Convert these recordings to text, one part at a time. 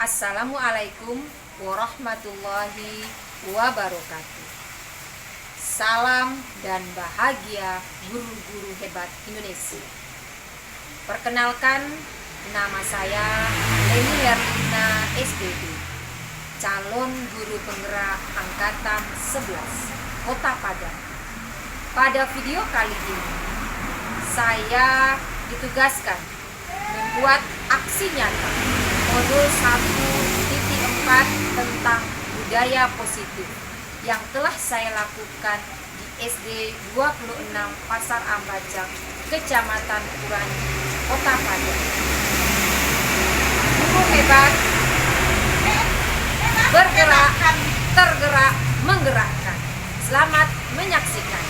Assalamualaikum warahmatullahi wabarakatuh. Salam dan bahagia guru-guru hebat Indonesia. Perkenalkan, nama saya Leni Herlina SPD, calon guru penggerak angkatan 11 Kota Padang. Pada video kali ini, saya ditugaskan membuat aksi nyata modul 1.4 tentang budaya positif yang telah saya lakukan di SD 26 Pasar Ambajang, Kecamatan Kuranyi, Kota Padang. Guru hebat, bergerak, tergerak, menggerakkan. Selamat menyaksikan.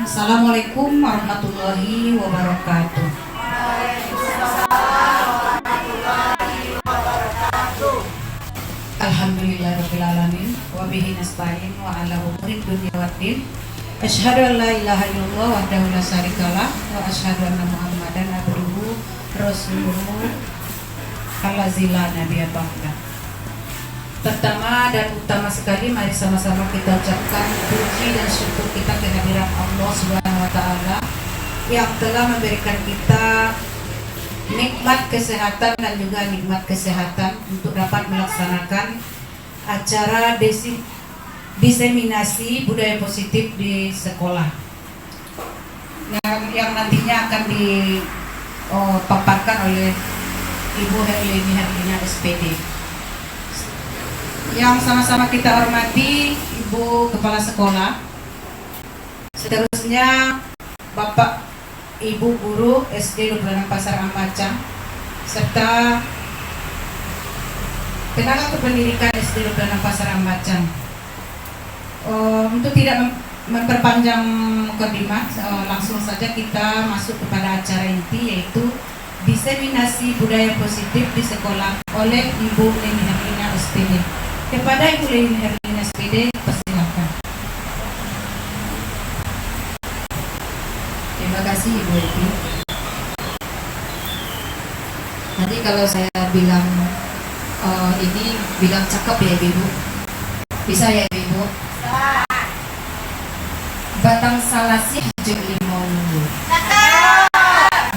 Assalamualaikum warahmatullahi wabarakatuh. Alhamdulillahirabbil alamin wa bihi nasta'in wa ala umuri dunya waddin. Asyhadu an la ilaha illallah wahdahu la syarikalah wa asyhadu anna Muhammadan abduhu rasuluhu allazi la nabiyya ba'da. Pertama dan utama sekali, mari sama-sama kita ucapkan puji dan syukur kita kehadiran Allah Subhanahu wa Ta'ala yang telah memberikan kita nikmat kesehatan dan juga nikmat kesehatan untuk dapat melaksanakan acara diseminasi budaya positif di sekolah yang nantinya akan dipaparkan oleh Ibu Herlina SPD. Yang sama-sama kita hormati Ibu Kepala Sekolah, seterusnya Bapak Ibu Guru SD 26 Pasar Ambajang, serta tenaga kependidikan SD 26 Pasar Ambajang. Untuk tidak memperpanjang mukadimah, langsung saja kita masuk kepada acara inti, yaitu diseminasi budaya positif di sekolah oleh Ibu Leni Herlina SPD. Kepada Ibu Leni Herlina SPD, persilakan. Terima kasih Ibu Eti. Nanti kalau saya bilang ini bilang cakep ya Ibu, bisa ya Ibu? Batang salasih jeung limau nunggu,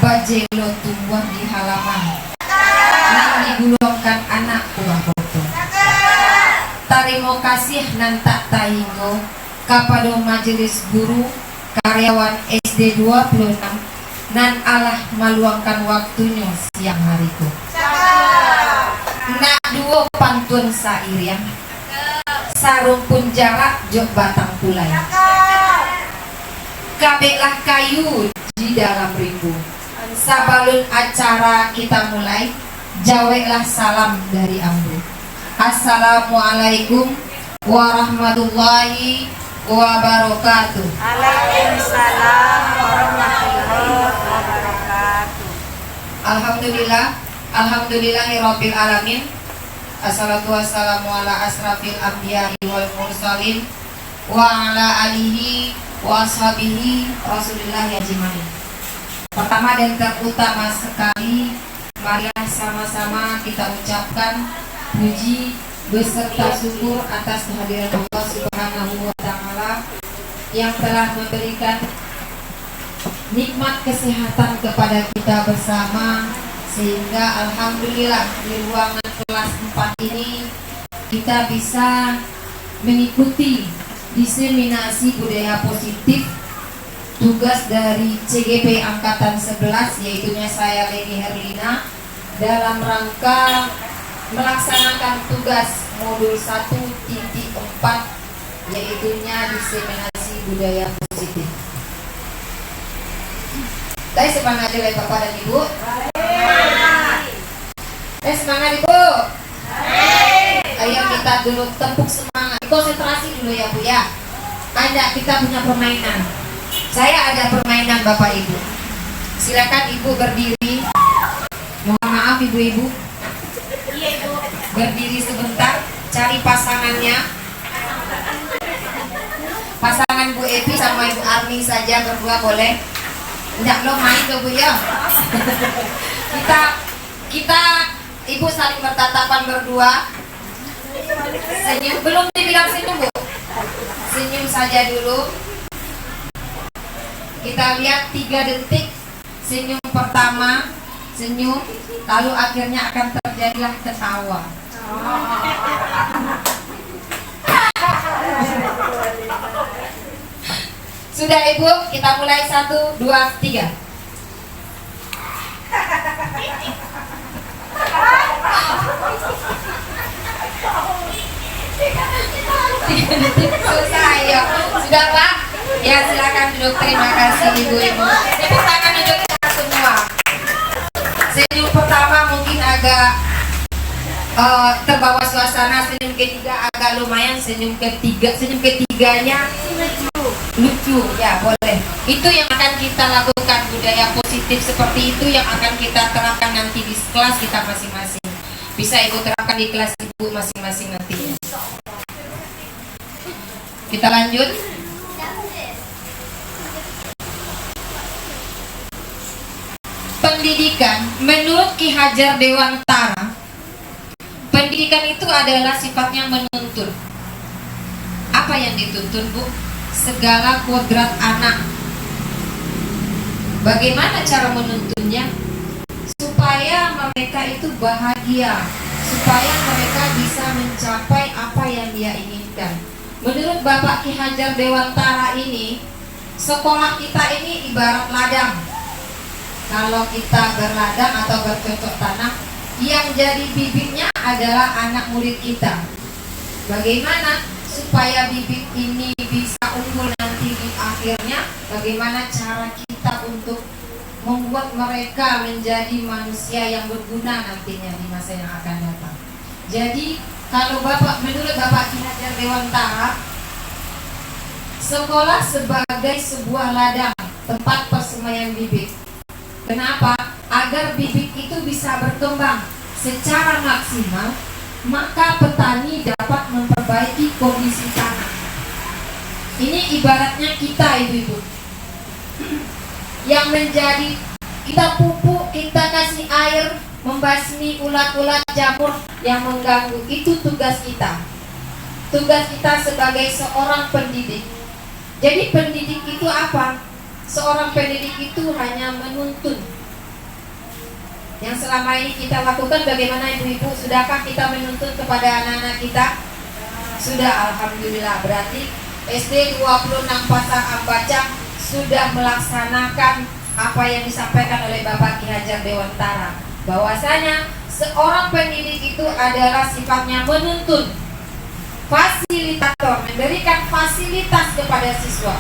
bajelo tumbuh di halaman, nang digulungkan anak buah foto. Tarimo kasih nan tak tahinggo kapada majelis guru karyawan SD 26 nan Allah meluangkan waktunya siang hariku. Nak duo pantun sairiang sarung pun jarak jok batang pulai. Kabeklah kayu di dalam rimbu, Sabalun acara kita mulai, jawablah salam dari Ambu. Assalamualaikum warahmatullahi wabarakatuh. Waalaikumsalam warahmatullahi wabarakatuh. Alhamdulillahirabbil alamin. Assalatu wassalamu ala asrafil anbiya'i wal mursalin wa ala alihi wa ashabihi Rasulillah ajmain. Pertama dan terutama sekali, marilah sama-sama kita ucapkan puji beserta syukur atas kehadiran Allah Subhanahu wa taala yang telah memberikan nikmat kesehatan kepada kita bersama, sehingga alhamdulillah di ruangan kelas 4 ini kita bisa mengikuti diseminasi budaya positif tugas dari CGP Angkatan 11, yaitunya saya Leni Herlina, dalam rangka melaksanakan tugas modul 1.4, yaitunya diseminasi budaya positif. Saya semangat oleh Bapak dan Ibu. Semangat Ibu. Ayo kita dulu tepuk semangat. Konsentrasi dulu ya Bu ya. Ada kita punya permainan. Saya ada permainan Bapak Ibu. Silakan Ibu berdiri. Mohon maaf Ibu-ibu. Iya Ibu. Berdiri sebentar, cari pasangannya. Pasangan Bu Evi sama Ibu Arni saja berdua boleh. Enggak lo main tuh Bu ya. kita Ibu saling bertatapan berdua. Senyum, belum dibilang senyum Bu. Senyum saja dulu. Kita lihat 3 detik. Senyum pertama, senyum, lalu akhirnya akan terjadilah ketawa. Sudah Ibu, kita mulai 1, 2, 3. Selesai ya. Sudah Pak? Ya silakan duduk. Terima kasih ibu-ibu. Tepuk tangan untuk kita semua. Senyum pertama mungkin agak terbawa suasana. Senyum ketiga agak lumayan. Senyum ketiganya lucu ya, boleh. Itu yang akan kita lakukan, budaya positif seperti itu yang akan kita terapkan nanti di kelas kita masing-masing. Bisa Ibu terapkan di kelas Ibu masing-masing nantinya. Kita lanjut. Pendidikan menurut Ki Hajar Dewantara, pendidikan itu adalah sifatnya menuntun. Apa yang dituntun Bu? Segala kodrat anak. Bagaimana cara menuntunnya? Supaya mereka itu bahagia, supaya mereka bisa mencapai apa yang dia inginkan. Menurut Bapak Ki Hajar Dewantara ini, sekolah kita ini ibarat ladang. Kalau kita berladang atau bercocok tanam, yang jadi bibitnya adalah anak murid kita. Bagaimana supaya bibit ini bisa unggul nanti di akhirnya? Bagaimana cara kita untuk membuat mereka menjadi manusia yang berguna nantinya di masa yang akan datang? Jadi kalau menurut Bapak Ki Hajar Dewantara, sekolah sebagai sebuah ladang, tempat persemaian bibit. Kenapa? Agar bibit itu bisa berkembang secara maksimal, maka petani dapat memperbaiki kondisi tanah. Ini ibaratnya kita ibu-ibu, yang menjadi kita pupuk, kita kasih air, membasmi ulat-ulat jamur yang mengganggu. Itu tugas kita. Tugas kita sebagai seorang pendidik. Jadi pendidik itu apa? Seorang pendidik itu hanya menuntun. Yang selama ini kita lakukan bagaimana ibu-ibu? Sudahkah kita menuntun kepada anak-anak kita? Sudah, alhamdulillah. Berarti SD 26 Pasar Ambaca sudah melaksanakan apa yang disampaikan oleh Bapak Ki Hajar Dewantara, bahwasanya seorang pendidik itu adalah sifatnya menuntun, fasilitator, memberikan fasilitas kepada siswa.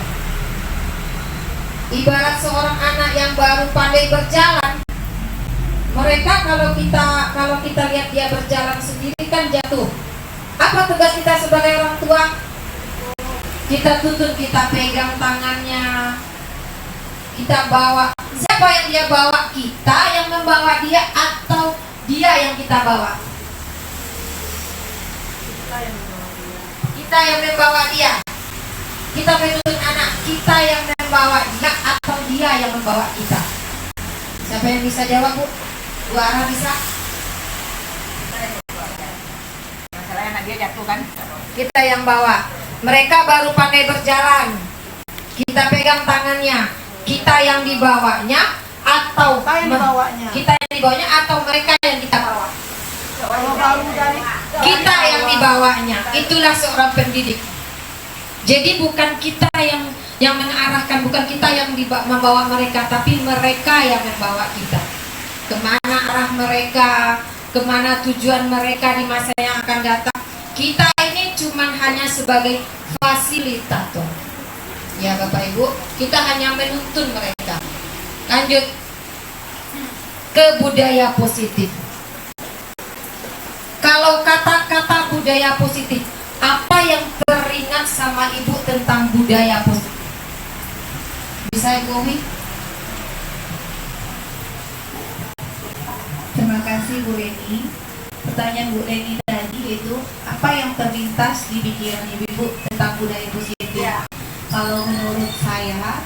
Ibarat seorang anak yang baru pandai berjalan, mereka kalau kita lihat dia berjalan sendiri kan jatuh. Apa tugas kita sebagai orang tua? Kita tuntun, kita pegang tangannya, kita bawa. Siapa yang dia bawa? Kita yang membawa dia atau dia yang kita bawa? Kita yang membawa dia. Kita menuntun anak, kita yang membawa dia atau dia yang membawa kita? Siapa yang bisa jawab, Bu? Bu Ara bisa? Masalahnya anak dia jatuh kan? Kita yang bawa. Mereka baru pandai berjalan, kita pegang tangannya. Kita yang dibawanya atau Kita yang dibawanya. kita yang dibawanya atau mereka yang kita bawa? Kalau baru dari Kita yang dibawanya. Itulah seorang pendidik. Jadi bukan kita yang mengarahkan, bukan kita yang membawa mereka, tapi mereka yang membawa kita. Kemana arah mereka, kemana tujuan mereka di masa yang akan datang. Kita ini cuma hanya sebagai fasilitator. Ya Bapak Ibu, kita hanya menuntun mereka. Lanjut ke budaya positif. Kalau kata-kata budaya positif, apa yang teringat sama Ibu tentang budaya positif? Bisa Ibu Umi? Terima kasih Bu Leni. Pertanyaan Bu Leni tadi yaitu apa yang terlintas di pikiran Ibu tentang budaya positif? Ya. Kalau menurut saya,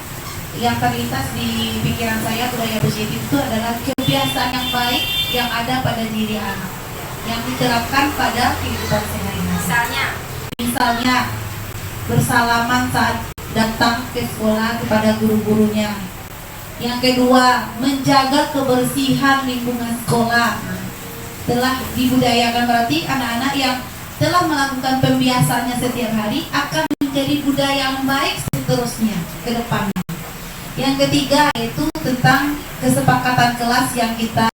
yang terlintas di pikiran saya budaya positif itu adalah kebiasaan yang baik yang ada pada diri anak, yang diterapkan pada kehidupan sehari-hari. Misalnya bersalaman saat datang ke sekolah kepada guru-gurunya. Yang kedua, menjaga kebersihan lingkungan sekolah. Telah dibudayakan, berarti anak-anak yang telah melakukan pembiasaannya setiap hari akan menjadi budaya yang baik seterusnya ke depannya. Yang ketiga yaitu tentang kesepakatan kelas yang kita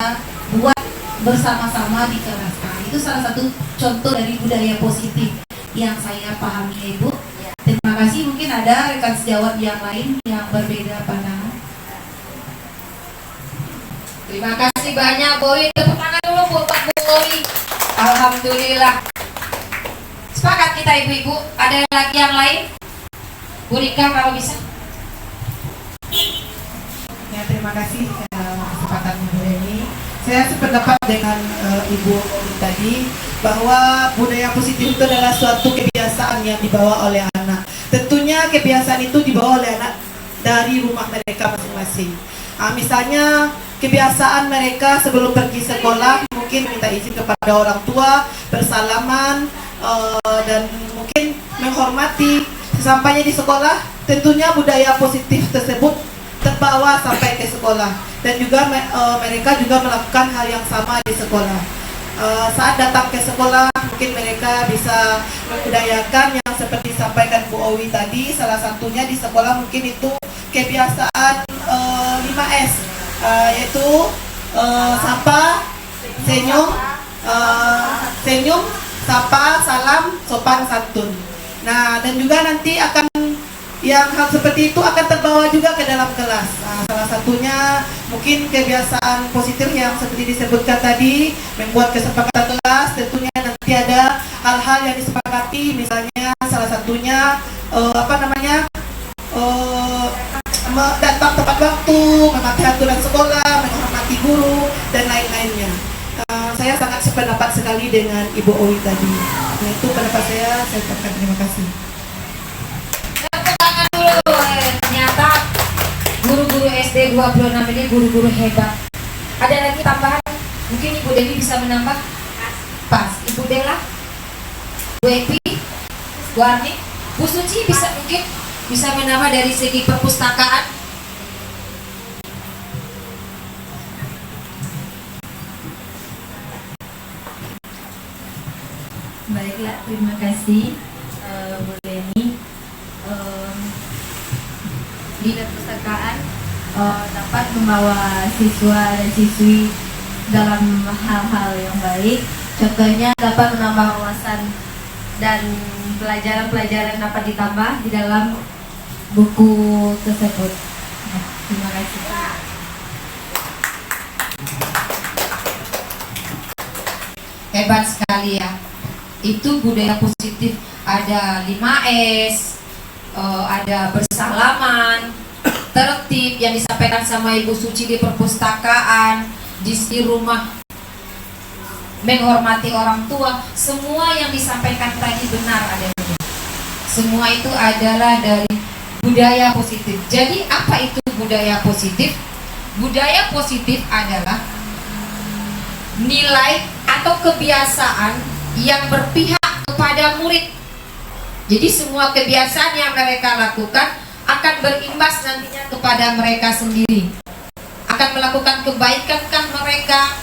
buat bersama-sama di kelas. Nah, itu salah satu contoh dari budaya positif yang saya pahami, Ibu. Terima kasih. Mungkin ada rekan sejawat yang lain yang berbeda pandangan. Terima kasih banyak Boy. Tepuk tangan dulu buat Bu Boy. Alhamdulillah. Sepakat kita ibu-ibu. Ada lagi yang lain? Bu Rika kalau bisa. Ya, terima kasih kesempatan Ibu Leni. Saya sependapat dengan Ibu tadi bahwa budaya positif itu adalah suatu kebiasaan yang dibawa oleh anak. Tentunya kebiasaan itu dibawa oleh anak dari rumah mereka masing-masing. Misalnya kebiasaan mereka sebelum pergi sekolah mungkin minta izin kepada orang tua, bersalaman, dan mungkin menghormati. Sesampainya di sekolah, tentunya budaya positif tersebut terbawa sampai ke sekolah, dan juga mereka juga melakukan hal yang sama di sekolah. Saat datang ke sekolah mungkin mereka bisa membudayakan yang seperti disampaikan Bu Owi tadi. Salah satunya di sekolah mungkin itu kebiasaan 5S, yaitu sapa, senyum, sapa, salam, sopan, santun. Nah, dan juga nanti akan yang hal seperti itu akan terbawa juga ke dalam kelas. Salah satunya mungkin kebiasaan positif yang seperti disebutkan tadi, membuat kesepakatan kelas. Tentunya nanti ada hal-hal yang disepakati, misalnya salah satunya datang tepat waktu, mematuhi aturan sekolah, menghormati guru, dan lain-lainnya. Saya sangat sependapat sekali dengan Ibu Owi tadi. Nah, itu pendapat saya ucapkan terima kasih. Tepuk tangan dulu. Ternyata guru-guru SD 26 ini guru-guru hebat. Ada lagi tambahan? Mungkin Ibu Dewi bisa menambah? Pas. Ibu Dela, Bu Epi, Bu Arni, Bu Suci mungkin bisa menambah dari segi perpustakaan. Baiklah, terima kasih Bu Leni. Di perpustakaan dapat membawa siswa dan siswi dalam hal-hal yang baik. Contohnya dapat menambah wawasan dan pelajaran-pelajaran dapat ditambah di dalam buku tersebut. Hebat sekali ya. Itu budaya positif. Ada 5S, ada bersalaman, tertib yang disampaikan sama Ibu Suci di perpustakaan, di rumah, menghormati orang tua. Semua yang disampaikan tadi benar adanya. Semua itu adalah dari budaya positif. Jadi apa itu budaya positif? Budaya positif adalah nilai atau kebiasaan yang berpihak kepada murid. Jadi semua kebiasaan yang mereka lakukan akan berimbas nantinya kepada mereka sendiri. Akan melakukan kebaikankah mereka?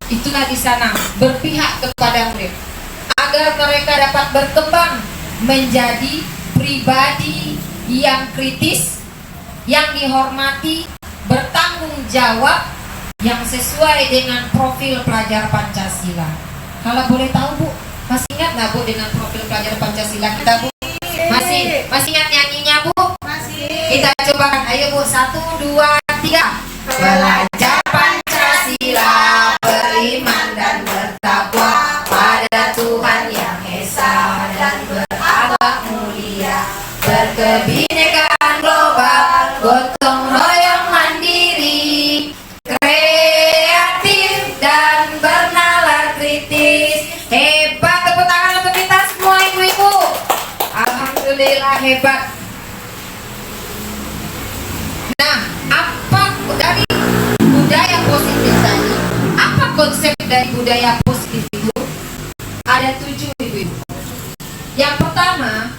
Itulah di sana berpihak kepada murid agar mereka dapat berkembang menjadi pribadi yang kritis, yang dihormati, bertanggung jawab, yang sesuai dengan profil pelajar Pancasila. Kalau boleh tahu Bu, masih ingat nggak Bu dengan profil pelajar Pancasila kita Bu? Masih ingat nyanyinya Bu? Masih. Kita cobakan, ayo Bu, 1, 2, 3. Belajar Pancasila, beriman dan bertakwa pada Tuhan yang Esa dan berakhlak mulia, berkebinekaan global, gotong royong mandiri, kreatif dan bernalar kritis. Hebat, tepuk tangan untuk kita semua ibu-ibu. Alhamdulillah hebat. Nah, apa dari budaya positif tadi? Apa konsep dari budaya positif itu? Ada 7 ibu-ibu. Yang pertama,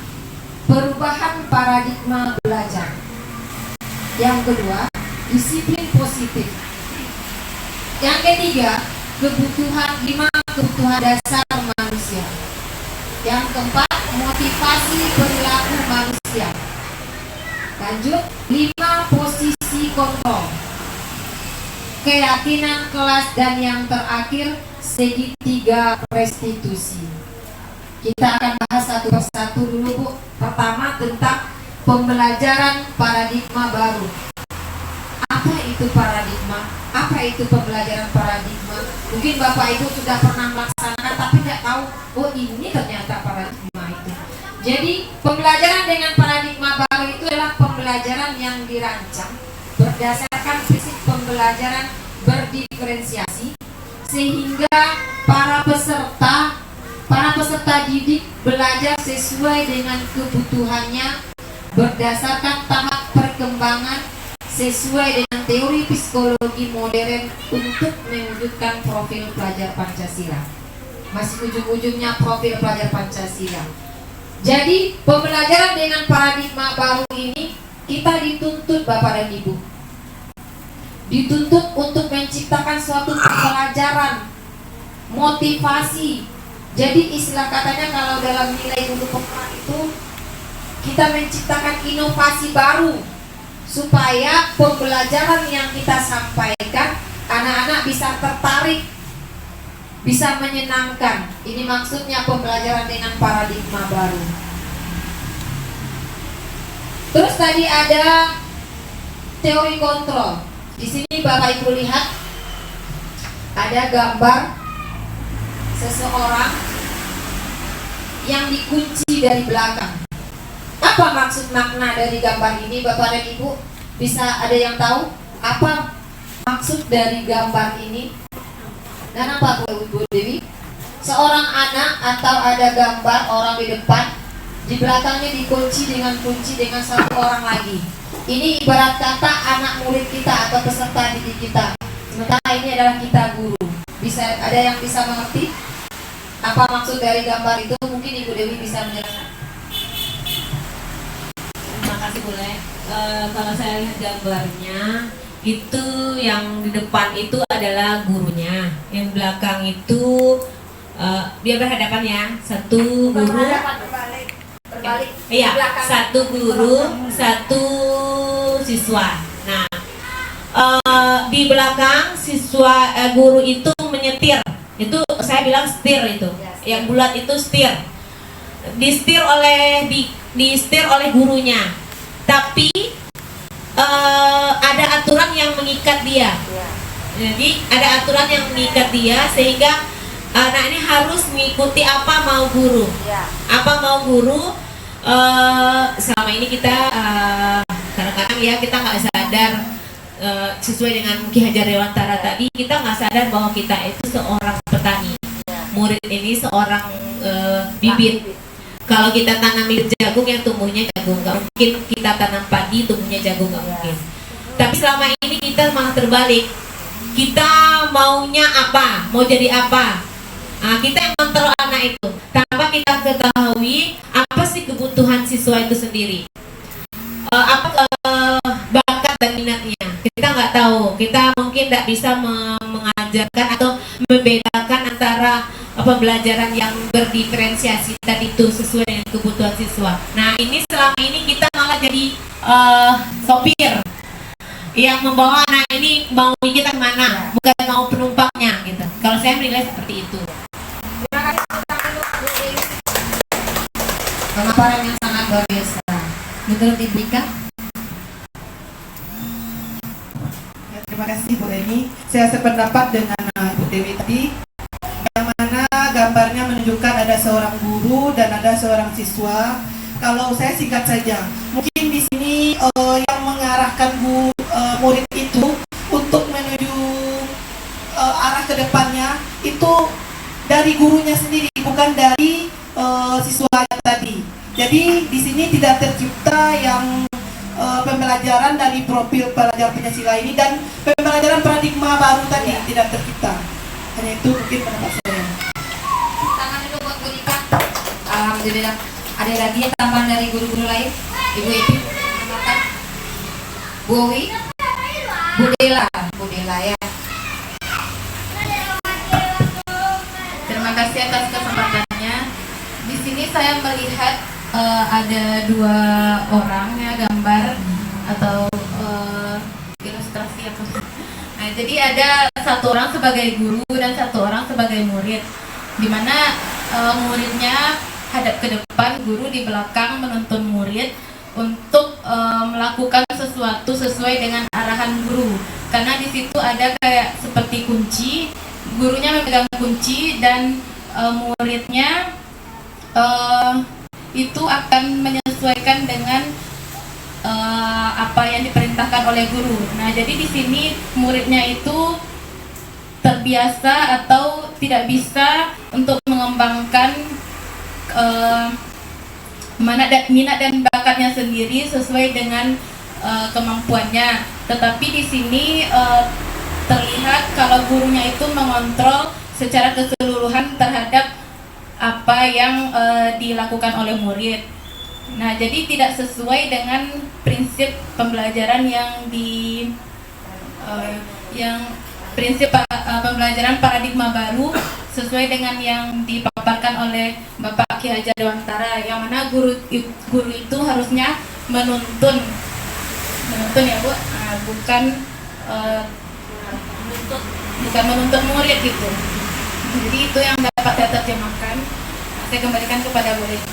perubahan paradigma belajar. Yang kedua, disiplin positif. Yang ketiga, kebutuhan dasar manusia. Yang keempat, motivasi perilaku manusia. Lanjut, 5 posisi kontrol, keyakinan kelas, dan yang terakhir segitiga restitusi. Kita akan bahas satu persatu dulu Bu. Pertama tentang pembelajaran paradigma baru. Apa itu paradigma? Apa itu pembelajaran paradigma? Mungkin Bapak Ibu sudah pernah melaksanakan tapi tidak tahu, oh ini ternyata paradigma itu. Jadi pembelajaran dengan paradigma baru itu adalah pembelajaran yang dirancang berdasarkan prinsip pembelajaran berdiferensiasi, sehingga para peserta didik belajar sesuai dengan kebutuhannya berdasarkan tahap perkembangan sesuai dengan teori psikologi modern untuk mewujudkan profil pelajar Pancasila. Masih ujung-ujungnya profil pelajar Pancasila. Jadi pembelajaran dengan paradigma baru ini kita dituntut Bapak dan Ibu, dituntut untuk menciptakan suatu pelajaran, motivasi. Jadi istilah katanya kalau dalam nilai hulu pokok itu kita menciptakan inovasi baru supaya pembelajaran yang kita sampaikan anak-anak bisa tertarik, bisa menyenangkan. Ini maksudnya pembelajaran dengan paradigma baru. Terus tadi ada teori kontrol. Di sini Bapak Ibu lihat ada gambar seseorang yang dikunci dari belakang. Apa maksud makna dari gambar ini Bapak dan Ibu? Bisa ada yang tahu apa maksud dari gambar ini? Dan apa Bu Dewi? Seorang anak atau ada gambar orang di depan, di belakangnya dikunci dengan kunci dengan satu orang lagi. Ini ibarat kata anak murid kita atau peserta didik kita. Sementara ini adalah kita guru. Bisa ada yang bisa mengerti apa maksud dari gambar itu? Mungkin Ibu Dewi bisa menjelaskan. Terima kasih Bu Le. Kalau saya lihat gambarnya itu yang di depan itu adalah gurunya, yang belakang itu dia berhadapan ya, satu guru, Berbalik. iya, satu guru, satu siswa. Nah, di belakang siswa guru itu menyetir, itu saya bilang setir itu, yang bulat itu setir, disetir oleh gurunya, tapi ada aturan yang mengikat dia. Jadi ada aturan yang mengikat dia sehingga anak ini harus mengikuti apa mau guru. Ya. Apa mau guru, selama ini kita kadang-kadang ya kita nggak sadar, sesuai dengan Ki Hajar Dewantara tadi, kita nggak sadar bahwa kita itu seorang petani. Murid ini seorang bibit. Kalau kita tanam jagung, yang tumbuhnya jagung, nggak mungkin kita tanam padi tumbuhnya jagung, nggak mungkin. Tapi selama ini kita malah terbalik. Kita maunya apa, mau jadi apa? Nah, kita yang kontrol anak itu tanpa kita ketahui apa sih kebutuhan siswa itu sendiri, apa bakat dan minatnya. Kita nggak tahu. Kita mungkin tidak bisa mengajarkan atau membedakan antara pembelajaran yang berdiferensiasi tadi itu sesuai dengan kebutuhan siswa. Nah, ini selama ini kita malah jadi sopir yang membawa anak ini mau kita kemana, bukan mau penumpangnya gitu. Kalau saya menilai seperti itu. Terima kasih Bu Dewi. Pemaparan yang sangat luar biasa. Menurut Ibu Ika? Ya, terima kasih Bu Eni. Saya sependapat dengan Ibu Dewi tadi, yang mana gambarnya menunjukkan ada seorang guru dan ada seorang siswa. Kalau saya singkat saja, mungkin di sini yang mengarahkan murid itu untuk menuju arah ke depannya itu dari gurunya sendiri, bukan dari siswanya tadi. Jadi di sini tidak tercipta yang pembelajaran dari profil pelajar Pancasila ini dan pembelajaran paradigma baru tadi tidak tercipta. Hanya itu mungkin pendapat saya. Tangan dulu buat Bu Ika. Alhamdulillah. Ada lagi yang tambahan dari guru-guru lain? Ibu Ipi, silakan. Bu Wi, Bu Dela ya. Terima kasih atas kesempatannya. Di sini saya melihat ada dua orang ya, gambar atau ilustrasi apa. Nah, jadi ada satu orang sebagai guru dan satu orang sebagai murid, di mana muridnya hadap ke depan, guru di belakang menuntun murid untuk melakukan sesuatu sesuai dengan arahan guru. Karena di situ ada kayak seperti kunci, gurunya memegang kunci dan muridnya itu akan menyesuaikan dengan apa yang diperintahkan oleh guru. Nah, jadi di sini muridnya itu terbiasa atau tidak bisa untuk mengembangkan minat dan bakatnya sendiri sesuai dengan kemampuannya. Tetapi di sini terlihat kalau gurunya itu mengontrol secara keseluruhan terhadap apa yang dilakukan oleh murid. Nah, jadi tidak sesuai dengan prinsip pembelajaran prinsip pembelajaran paradigma baru sesuai dengan yang dipaparkan oleh Bapak Ki Hajar Dewantara, yang mana guru itu harusnya menuntun ya Bu, bukan menuntut murid gitu. Jadi itu yang dapat saya terjemahkan. Saya kembalikan kepada Bu Dela.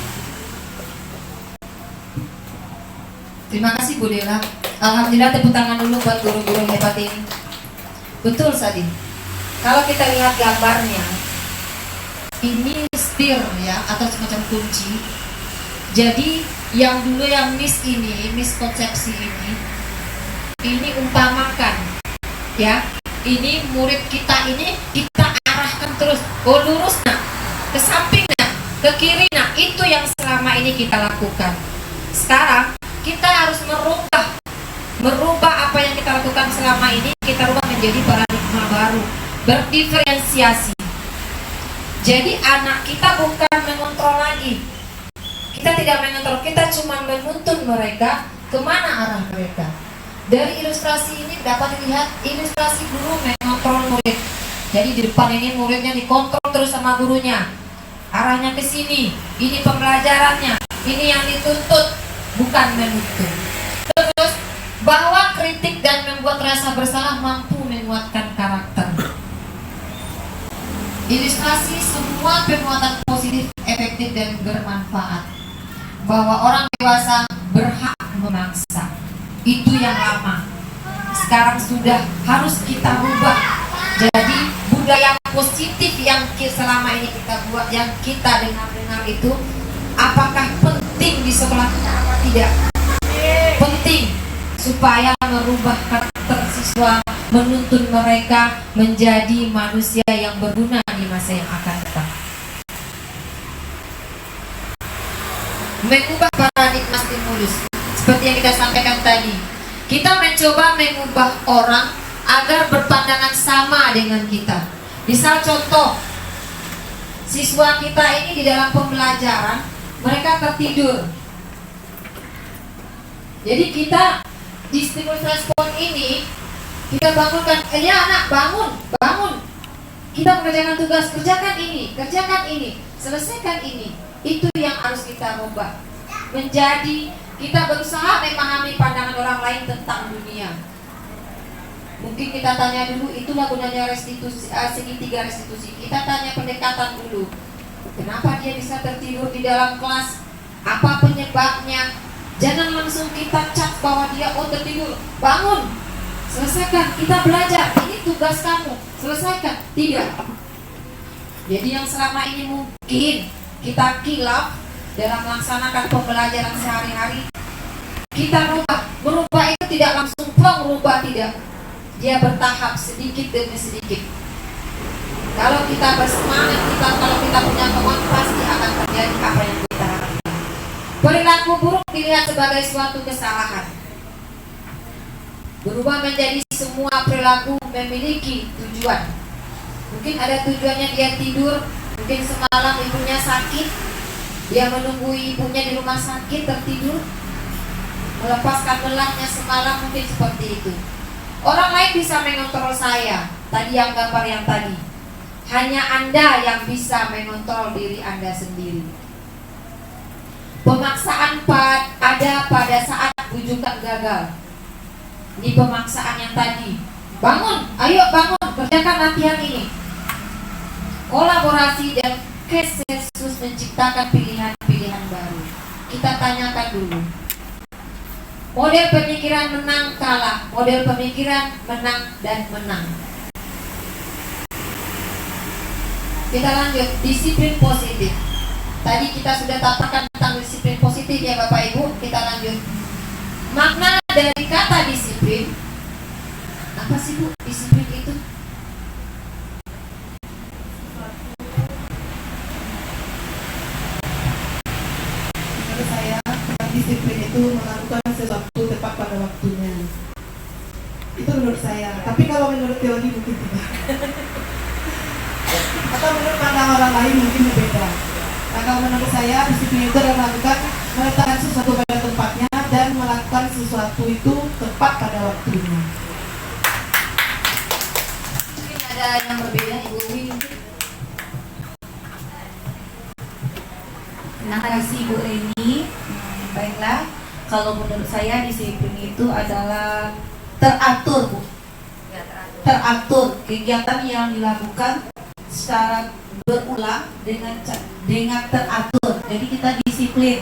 Terima kasih Bu Dela. Alhamdulillah, tepuk tangan dulu buat guru-guru hebat ini. Betul Sadi. Kalau kita lihat gambarnya, ini setir ya, atau semacam kunci. Jadi yang dulu yang miskonsepsi ini umpamakan ya. Ini murid kita ini kita arahkan terus, oh lurus nak, ke samping nak, ke kiri nak. Itu yang selama ini kita lakukan. Sekarang kita harus merubah apa yang kita lakukan selama ini, kita rubah menjadi paradigma baru, berdiferensiasi. Jadi anak kita bukan mengontrol lagi. Kita tidak mengontrol, kita cuma menuntun mereka kemana arah mereka. Dari ilustrasi ini dapat dilihat ilustrasi guru mengontrol murid. Jadi di depan ini muridnya dikontrol terus sama gurunya. Arahnya ke sini, ini pembelajarannya, ini yang dituntut, bukan menuntun. Terus bahwa kritik dan membuat rasa bersalah mampu menguatkan karakter. Ilustrasi semua perbuatan positif, efektif dan bermanfaat. Bahwa orang dewasa berhak memaksa. Itu yang lama. Sekarang sudah harus kita rubah. Jadi budaya positif yang selama ini kita buat, yang kita dengar itu, apakah penting di sekolah kita apa tidak? Penting, supaya merubah karakter siswa, menuntun mereka menjadi manusia yang berguna di masa yang akan datang. Mengubah paradigma stimulus, seperti yang kita sampaikan tadi, kita mencoba mengubah orang agar berpandangan sama dengan kita. Misal contoh, siswa kita ini di dalam pembelajaran mereka tertidur. Jadi kita di stimulus respon ini kita bangunkan, ya anak bangun, bangun. Kita mengerjakan tugas, kerjakan ini, selesaikan ini. Itu yang harus kita rubah. Menjadi kita berusaha memahami pandangan orang lain tentang dunia. Mungkin kita tanya dulu, itulah gunanya restitusi, segitiga restitusi. Kita tanya pendekatan dulu. Kenapa dia bisa tertidur di dalam kelas? Apa penyebabnya? Jangan langsung kita cap bahwa dia tertidur. Bangun, selesaikan, kita belajar. Ini tugas kamu, selesaikan. Tidak. Jadi yang selama ini mungkin kita kilaf dalam melaksanakan pembelajaran sehari-hari, kita merubah itu tidak langsung plong merubah, tidak. Dia bertahap sedikit demi sedikit. Kalau kita bersemangat, kalau kita punya kemauan, pasti akan terjadi apa yang kita harapkan. Perilaku buruk dilihat sebagai suatu kesalahan. Berubah menjadi semua perilaku memiliki tujuan. Mungkin ada tujuannya dia tidur, mungkin semalam ibunya sakit, dia menunggu ibunya di rumah sakit tertidur, melepaskan lelahnya semalam, mungkin seperti itu. Orang lain bisa mengontrol saya, tadi yang gambar yang tadi. Hanya Anda yang bisa mengontrol diri Anda sendiri. Pemaksaan ada pada saat bujukan gagal. Ini pemaksaan yang tadi. Bangun, ayo bangun, kerjakan latihan ini. Kolaborasi dan konsensus menciptakan pilihan-pilihan baru. Kita tanyakan dulu. Model pemikiran menang kalah, model pemikiran menang dan menang. Kita lanjut, disiplin positif. Tadi kita sudah paparkan tentang disiplin positif ya Bapak Ibu. Kita lanjut. Makna dari kata disiplin, apa sih Bu disiplin itu? Menurut saya, disiplin itu melakukan sesuatu tepat pada waktunya. Itu menurut saya. Tapi kalau menurut teori mungkin tidak. Atau menurut pandangan orang lain mungkin berbeda. Nah, kalau menurut saya, disiplin itu adalah meletakkan sesuatu pada tempatnya dan melakukan sesuatu itu tepat pada waktunya. Mungkin ada yang berbeda, Ibu Wi mungkin. Terima kasih Bu Reni. Baiklah, kalau menurut saya disiplin itu adalah teratur Bu. Teratur, kegiatan yang dilakukan secara berulang dengan teratur. Jadi kita disiplin.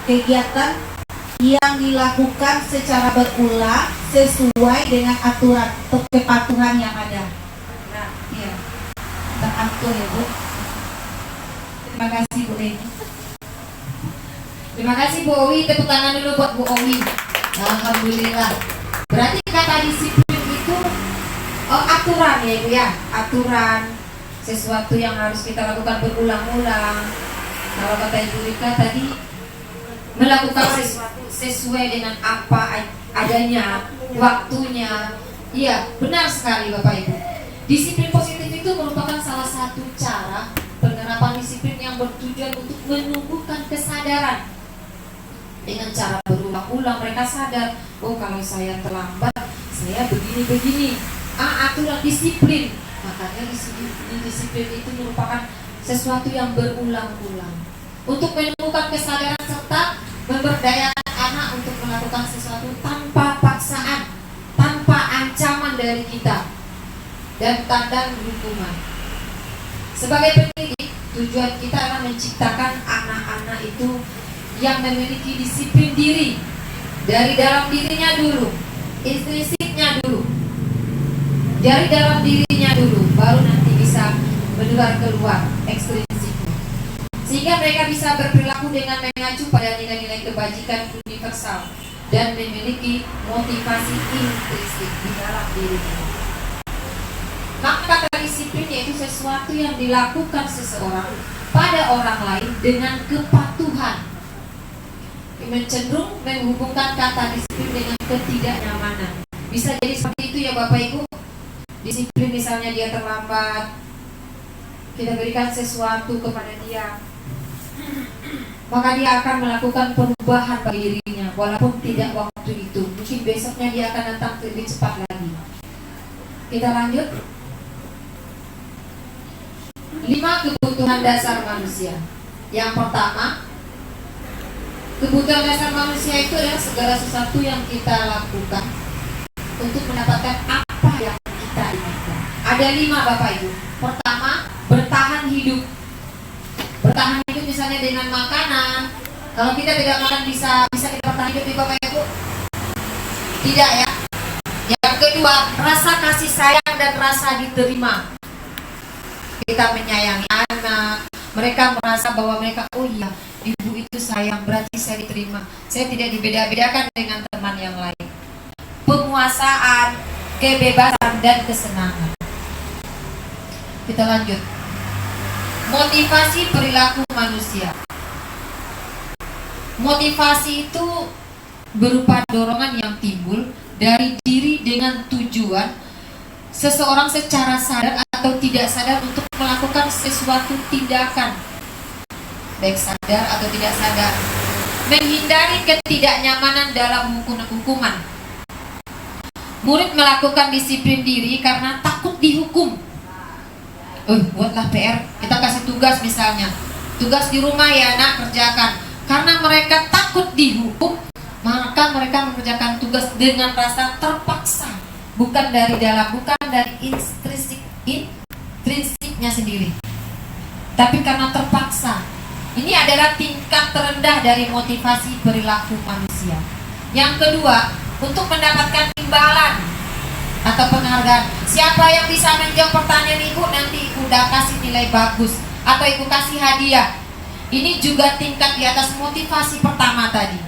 Kegiatan yang dilakukan secara berulang sesuai dengan aturan atau kepatuhan yang ada. Nah, ya. Teratur ya Bu. Terima kasih Bu Reni. Terima kasih Bu Owi, tepuk tangan dulu buat Bu Owi. Alhamdulillah. Berarti kata disiplin itu aturan ya Ibu ya, aturan, sesuatu yang harus kita lakukan berulang-ulang. Kalau kata Ibu Rika tadi, melakukan sesuatu sesuai dengan apa adanya, waktunya. Iya, benar sekali Bapak Ibu. Disiplin positif itu merupakan salah satu cara penerapan disiplin yang bertujuan untuk menumbuhkan kesadaran. Dengan cara berulang-ulang mereka sadar, oh kalau saya terlambat, saya begini-begini. Aturan disiplin. Makanya disiplin itu merupakan sesuatu yang berulang-ulang untuk menemukan kesadaran serta memberdayakan anak untuk melakukan sesuatu tanpa paksaan, tanpa ancaman dari kita dan tanda hukuman. Sebagai pendidik, tujuan kita adalah menciptakan anak-anak itu yang memiliki disiplin diri dari dalam dirinya dulu, intrinsipnya dulu, dari dalam dirinya dulu, baru nanti bisa menular keluar ekstrinsiknya, sehingga mereka bisa berperilaku dengan mengacu pada nilai-nilai kebajikan universal dan memiliki motivasi intrinsik di dalam dirinya. Maka kata disiplin yaitu sesuatu yang dilakukan seseorang pada orang lain dengan kepatuhan. Cenderung menghubungkan kata disiplin dengan ketidaknyamanan. Bisa jadi seperti itu ya Bapak Ibu. Disiplin misalnya dia terlambat, kita berikan sesuatu kepada dia, maka dia akan melakukan perubahan bagi dirinya walaupun tidak waktu itu. Mungkin besoknya dia akan datang lebih cepat lagi. Kita lanjut. 5 kebutuhan dasar manusia. Yang pertama, kebutuhan dasar manusia itu adalah segala sesuatu yang kita lakukan untuk mendapatkan apa yang kita inginkan. Ada 5 Bapak Ibu. Pertama, bertahan hidup. Bertahan hidup misalnya dengan makanan. Kalau kita tidak makan bisa kita bertahan hidup di Bapak Ibu? Tidak ya. Yang kedua, rasa kasih sayang dan rasa diterima. Kita menyayangi anak, mereka merasa bahwa mereka, oh iya, ibu itu sayang, berarti saya diterima. Saya tidak dibeda-bedakan dengan teman yang lain. Penguasaan, kebebasan, dan kesenangan. Kita lanjut. Motivasi perilaku manusia. Motivasi itu berupa dorongan yang timbul dari diri dengan tujuan seseorang secara sadar atau tidak sadar untuk melakukan sesuatu tindakan, baik sadar atau tidak sadar, menghindari ketidaknyamanan dalam hukuman. Murid melakukan disiplin diri karena takut dihukum. Buatlah PR, kita kasih tugas misalnya, tugas di rumah ya nak, kerjakan. Karena mereka takut dihukum, maka mereka mengerjakan tugas dengan rasa terpaksa, bukan dari dalam, bukan dari intrinsiknya sendiri, tapi karena terpaksa. Ini adalah tingkat terendah dari motivasi perilaku manusia. Yang kedua, untuk mendapatkan imbalan atau penghargaan. Siapa yang bisa menjawab pertanyaan ibu, nanti ibu udah kasih nilai bagus atau ibu kasih hadiah. Ini juga tingkat di atas motivasi pertama tadi.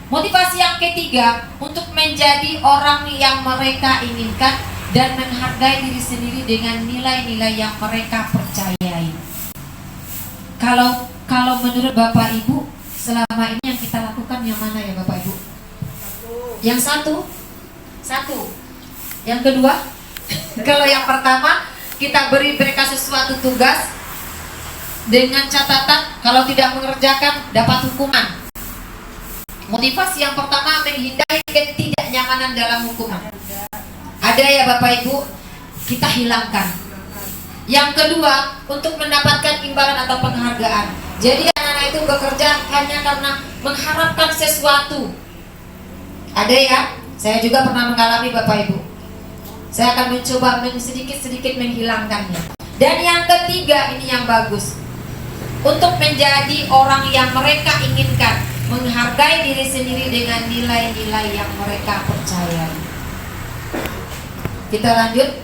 Motivasi yang ketiga, untuk menjadi orang yang mereka inginkan dan menghargai diri sendiri dengan nilai-nilai yang mereka percayai. Kalau menurut Bapak Ibu, selama ini yang kita lakukan yang mana ya Bapak Ibu? Yang satu. Yang kedua, kalau yang pertama kita beri mereka sesuatu tugas dengan catatan kalau tidak mengerjakan dapat hukuman. Motivasi yang pertama menghindari ketidaknyamanan dalam hukuman. Ada ya Bapak Ibu, kita hilangkan. Yang kedua, untuk mendapatkan imbalan atau penghargaan. Jadi anak-anak itu bekerja hanya karena mengharapkan sesuatu. Ada ya, saya juga pernah mengalami Bapak Ibu. Saya akan mencoba sedikit-sedikit menghilangkannya. Dan yang ketiga, ini yang bagus. Untuk menjadi orang yang mereka inginkan, menghargai diri sendiri dengan nilai-nilai yang mereka percayai. Kita lanjut.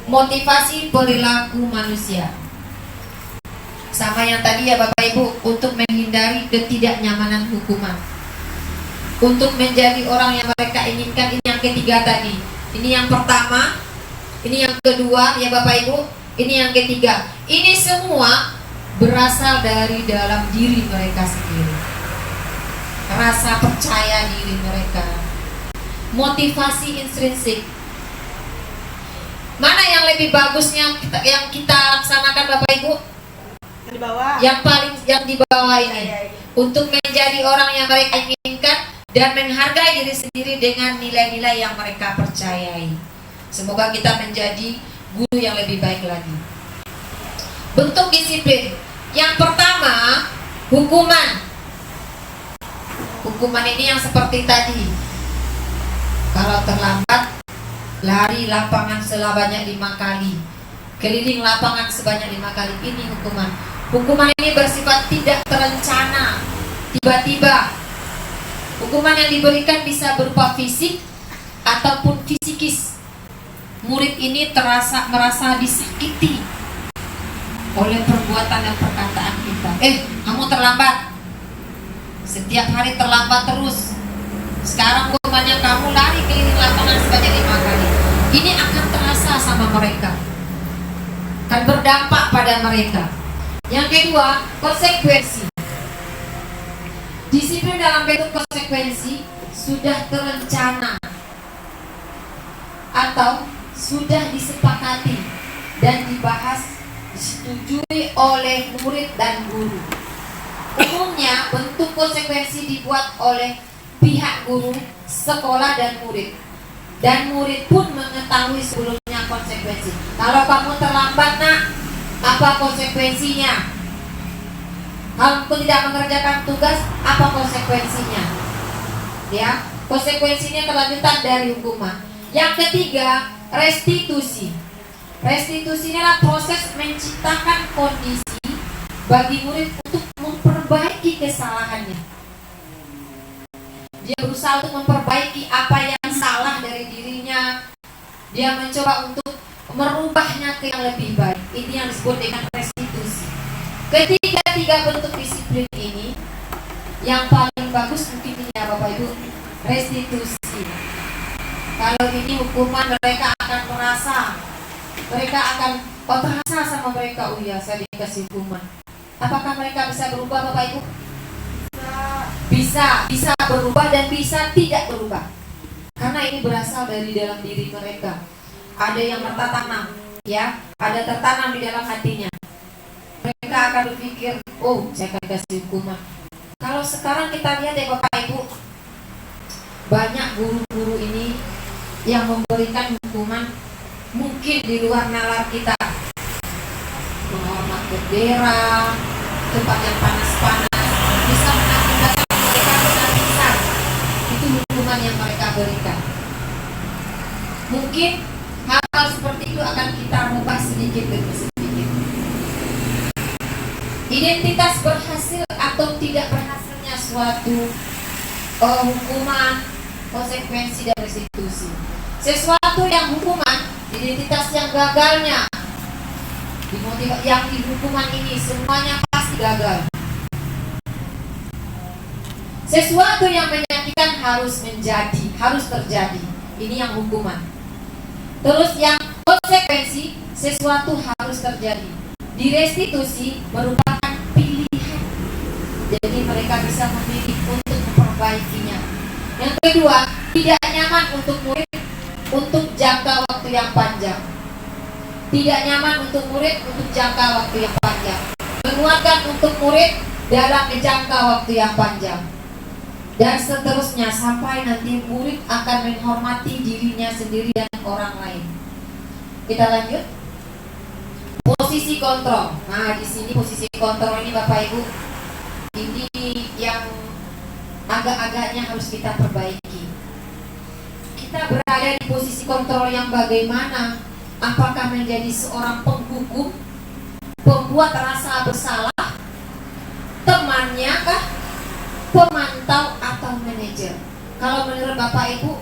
Motivasi perilaku manusia. Sama yang tadi ya Bapak Ibu, untuk menghindari ketidaknyamanan hukuman, untuk menjadi orang yang mereka inginkan. Ini yang ketiga tadi. Ini yang pertama, ini yang kedua ya Bapak Ibu, ini yang ketiga. Ini semua berasal dari dalam diri mereka sendiri. Rasa percaya diri mereka. Motivasi intrinsik. Mana yang lebih bagusnya yang kita laksanakan Bapak Ibu? Di bawah. Yang di bawah ini. Untuk menjadi orang yang mereka inginkan dan menghargai diri sendiri dengan nilai-nilai yang mereka percayai. Semoga kita menjadi guru yang lebih baik lagi. Bentuk disiplin. Yang pertama, hukuman. Hukuman ini yang seperti tadi. Kalau terlambat, lari lapangan sebanyak 5 kali, keliling lapangan sebanyak 5 kali. Ini hukuman. Hukuman ini bersifat tidak terencana, tiba-tiba. Hukuman yang diberikan bisa berupa fisik ataupun fisikis. Murid ini merasa disakiti oleh perbuatan dan perkataan kita. Kamu terlambat. Setiap hari terlambat terus. Sekarang hukumannya kamu lari keliling lapangan sebanyak 5 kali. Ini akan terasa sama mereka, akan berdampak pada mereka. Yang kedua, konsekuensi. Disiplin dalam bentuk konsekuensi sudah terencana atau sudah disepakati dan dibahas, disetujui oleh murid dan guru. Umumnya bentuk konsekuensi dibuat oleh pihak guru, sekolah dan murid. Dan murid pun mengetahui sebelumnya konsekuensi. Kalau kamu terlambat nak, apa konsekuensinya? Kalau kamu tidak mengerjakan tugas, apa konsekuensinya? Ya, konsekuensinya kelanjutan dari hukuman. Yang ketiga, restitusi. Restitusi adalah proses menciptakan kondisi bagi murid untuk memperbaiki kesalahannya. Dia berusaha untuk memperbaiki apa yang salah dari dirinya. Dia mencoba untuk merubahnya ke yang lebih baik. Ini yang disebut dengan restitusi. Ketiga bentuk disiplin ini, yang paling bagus mungkin ini ya Bapak Ibu, restitusi. Kalau ini hukuman, mereka akan merasa, mereka akan terasa sama mereka, oh iya saya dikasih hukuman. Apakah mereka bisa berubah Bapak Ibu? Bisa berubah dan bisa tidak berubah. Karena ini berasal dari dalam diri mereka. Ada yang tertanam, ya, ada tertanam di dalam hatinya. Mereka akan berpikir, oh saya akan kasih hukuman. Kalau sekarang kita lihat ya Bapak Ibu, banyak guru-guru ini yang memberikan hukuman mungkin di luar nalar kita. Menghormat bendera, tempat yang panas-panas, bisa mengakibatkan mereka kehabisan. Itu hukuman yang mereka berikan. Mungkin hal-hal seperti itu akan kita rubah sedikit demi sedikit. Identitas berhasil atau tidak berhasilnya suatu hukuman, konsekuensi dan restitusi. Sesuatu yang hukuman, identitas yang gagalnya, yang di hukuman ini semuanya pasti gagal. Sesuatu yang menyakitkan harus terjadi. Ini yang hukuman. Terus yang konsekuensi, sesuatu harus terjadi. Direstitusi merupakan pilihan. Jadi mereka bisa memilih untuk memperbaikinya. Yang kedua, tidak nyaman untuk murid untuk jangka waktu yang panjang. Tidak nyaman untuk murid untuk jangka waktu yang panjang. Menguatkan untuk murid dalam jangka waktu yang panjang. Dan seterusnya sampai nanti murid akan menghormati dirinya sendiri dan orang lain. Kita lanjut. Posisi kontrol. Nah, di sini posisi kontrol ini Bapak Ibu, ini yang agak-agaknya harus kita perbaiki. Kita berada di posisi kontrol yang bagaimana? Apakah menjadi seorang penghukum, pembuat rasa bersalah, temannya kah, pemantau atau manajer? Kalau menurut Bapak Ibu,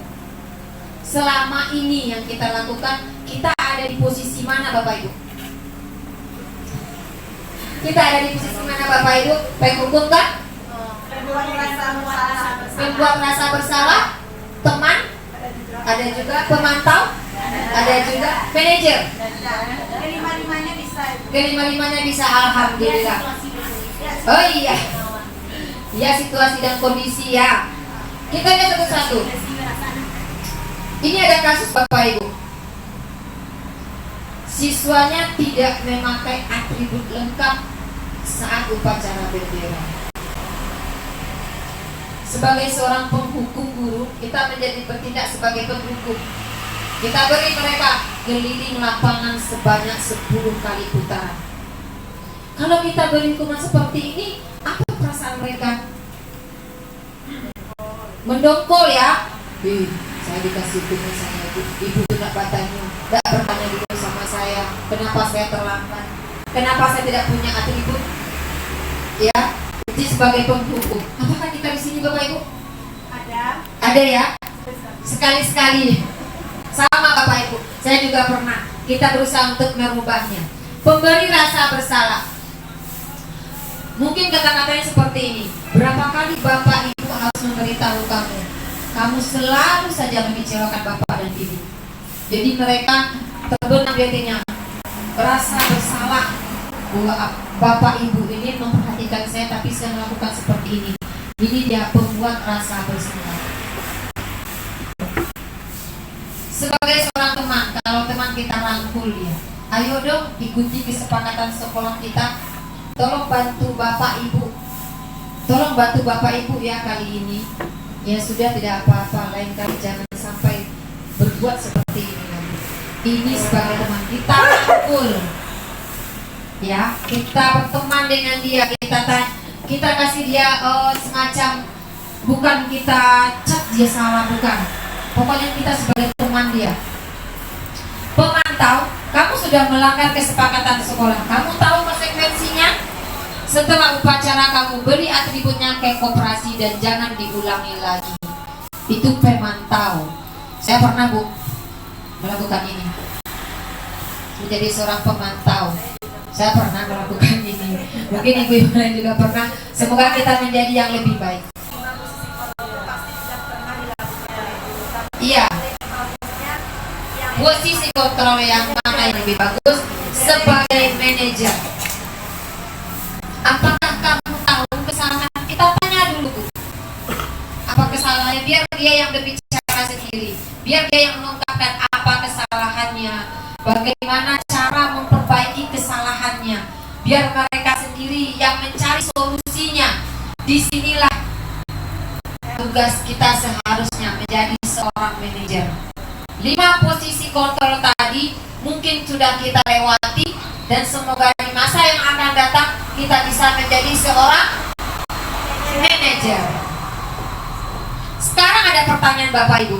selama ini yang kita lakukan, kita ada di posisi mana Bapak Ibu? Kita ada di posisi mana Bapak Ibu? Penghukum kah? Pembuat rasa bersalah, teman, ada juga pemantau, ada juga manajer. Kelima-limanya bisa. Kelima-limanya bisa, alhamdulillah. Oh iya, ya situasi dan kondisi ya. Kita lihat satu-satu. Ini ada kasus Bapak Ibu. Siswanya tidak memakai atribut lengkap saat upacara bendera. Sebagai seorang penghukum guru, kita menjadi bertindak sebagai penghukum. Kita beri mereka keliling lapangan sebanyak 10 kali putaran. Kalau kita beri hukuman seperti ini, apa perasaan mereka? Mendongkol ya. Saya dikasih hukuman sama ibu tidak bertanya, tidak bertanya dulu sama saya, kenapa saya terlambat, kenapa saya tidak punya atribut, ya, jadi sebagai penghukum. Apakah kita di sini Bapak Ibu? Ada ya, sekali-sekali, sama Bapak Ibu. Saya juga pernah. Kita berusaha untuk merubahnya. Pemberi rasa bersalah. Mungkin kata-katanya seperti ini. Berapa kali bapak ibu harus memberitahu kamu, kamu selalu saja mengecewakan bapak dan ibu. Jadi mereka terbenam di hatinya rasa bersalah bahwa bapak ibu ini memperhatikan saya tapi saya melakukan seperti ini. Ini dia pembuat rasa bersalah. Sebagai seorang teman, kalau teman kita rangkul dia, ayo dong ikuti kesepakatan sekolah kita. Tolong bantu bapak ibu. Tolong bantu bapak ibu ya kali ini. Ya sudah, tidak apa-apa. Lain kali jangan sampai berbuat seperti ini lagi. Ini sebagai teman kita rangkul. Ya, kita berteman dengan dia. Kita kasih dia semacam, bukan kita cat dia salah, bukan. Pokoknya kita sebagai teman dia. Pemantau, kamu sudah melanggar kesepakatan sekolah. Kamu tahu konsekuensinya? Setelah upacara kamu beri atributnya ke koperasi dan jangan diulangi lagi. Itu pemantau. Saya pernah melakukan ini. Menjadi seorang pemantau. Saya pernah melakukan ini. Mungkin ibu-ibu lain juga pernah. Semoga kita menjadi yang lebih baik. Iya. Posisi kontrol yang mana yang lebih bagus sebagai manajer? Apakah kamu tahu kesalahan? Kita tanya dulu. Apa kesalahannya? Biar dia yang berbicara sendiri. Biar dia yang mengungkapkan apa kesalahannya. Bagaimana cara memperbaiki kesalahannya. Biar mereka sendiri yang mencari solusinya. Disinilah tugas kita seharusnya menjadi seorang manajer. 5 posisi kontrol tadi mungkin sudah kita lewati, dan semoga di masa yang akan datang kita bisa menjadi seorang manajer. Sekarang ada pertanyaan Bapak Ibu.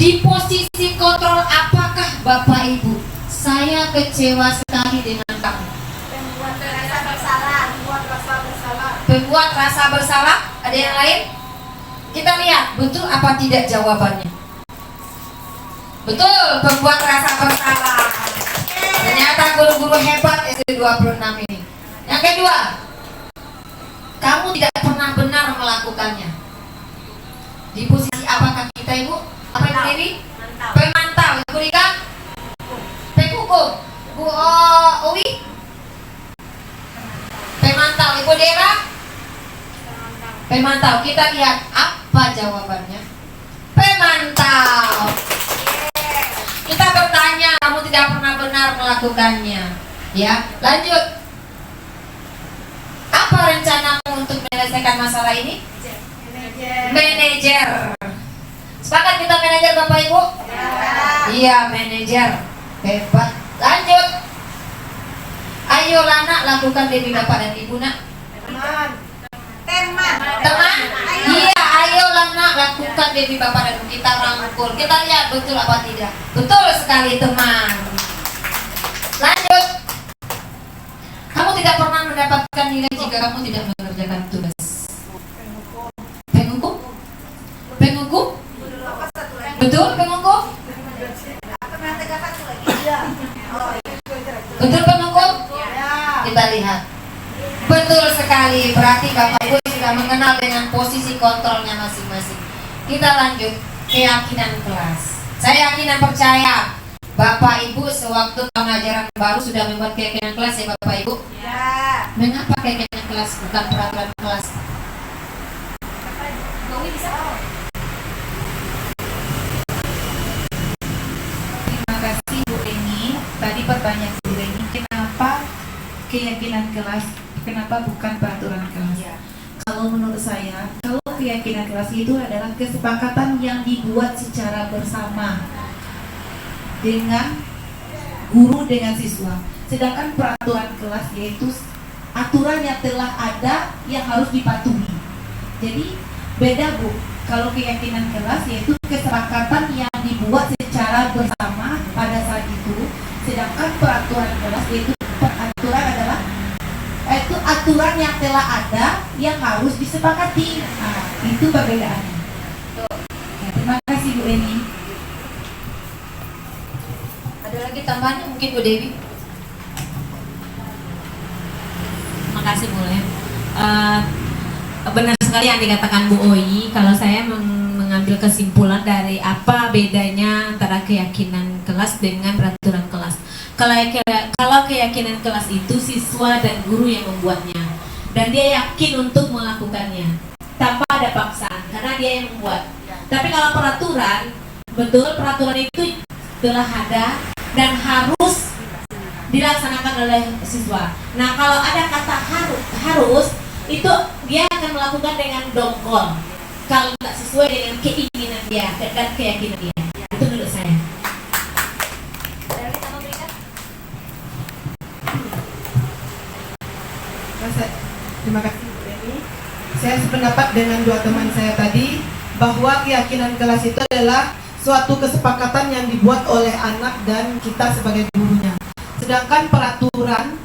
Di posisi kontrol apakah Bapak Ibu? Saya kecewa sekali dengan kamu. Pembuat rasa bersalah. Ada yang lain? Kita lihat betul apa tidak jawabannya. Betul, pembuat rasa bersalah. Ternyata guru-guru hebat SD26 ini. Yang kedua, kamu tidak pernah benar melakukannya. Di posisi apakah kita Ibu? Apa Ibu Dewi? Pemantau. Ibu Rika? Penghukum. Bu Owi? Pemantau. Ibu Dera? Pemantau. Kita lihat apa jawabannya. Pemantau. Kita bertanya, kamu tidak pernah benar melakukannya. Ya, lanjut. Apa rencanamu untuk menyelesaikan masalah ini? Manajer. Sepakat kita manajer Bapak Ibu? Iya, manajer. Hebat. Lanjut. Ayo Lana, lakukan demi Bapak dan Ibu nak. Teman? Iya, ayo Lana, lakukan demi Bapak dan Ibu. Kita rangkul. Kita lihat betul apa tidak. Betul sekali teman. Lanjut. Kamu tidak pernah mendapatkan nilai jika kamu tidak mengerjakan tugas. Penghukum? Penghukum? Betul penghukum? Betul penghukum? Kita lihat. Betul sekali. Berarti Bapak Ibu sudah mengenal dengan posisi kontrolnya masing-masing. Kita lanjut. Keyakinan kelas. Saya yakin dan percaya Bapak Ibu sewaktu tahun ajaran baru sudah membuat keyakinan kelas ya Bapak Ibu? Ya. Mengapa keyakinan kelas bukan peraturan kelas? Terima kasih Bu Eni. Tadi pertanyaan Bu Eni, kenapa keyakinan kelas, kenapa bukan peraturan kelas? Ya. Kalau menurut saya, kalau keyakinan kelas itu adalah kesepakatan yang dibuat secara bersama dengan guru dengan siswa. Sedangkan peraturan kelas yaitu aturan yang telah ada yang harus dipatuhi. Jadi beda Bu. Kalau keyakinan kelas yaitu kesepakatan yang dibuat secara bersama pada saat itu. Sedangkan peraturan kelas yaitu peraturan adalah itu aturan yang telah ada yang harus disepakati. Nah, itu perbedaannya. Ya, terima kasih Bu Eni. Ada lagi tambahannya mungkin Bu Dewi. Makasih boleh. Benar sekali yang dikatakan Bu Oyi. Kalau saya mengambil kesimpulan dari apa bedanya antara keyakinan kelas dengan peraturan kelas. Kalau keyakinan kelas itu siswa dan guru yang membuatnya, dan dia yakin untuk melakukannya tanpa ada paksaan karena dia yang membuat. Tapi kalau peraturan, betul peraturan itu telah ada dan harus dilaksanakan oleh siswa. Nah, kalau ada kata harus itu dia akan melakukan dengan dongkol kalau tidak sesuai dengan keinginan dia dan keyakinan dia. Itu menurut saya. Terima kasih Bu Dewi. Saya sependapat dengan dua teman saya tadi bahwa keyakinan kelas itu adalah suatu kesepakatan yang dibuat oleh anak dan kita sebagai gurunya. Sedangkan peraturan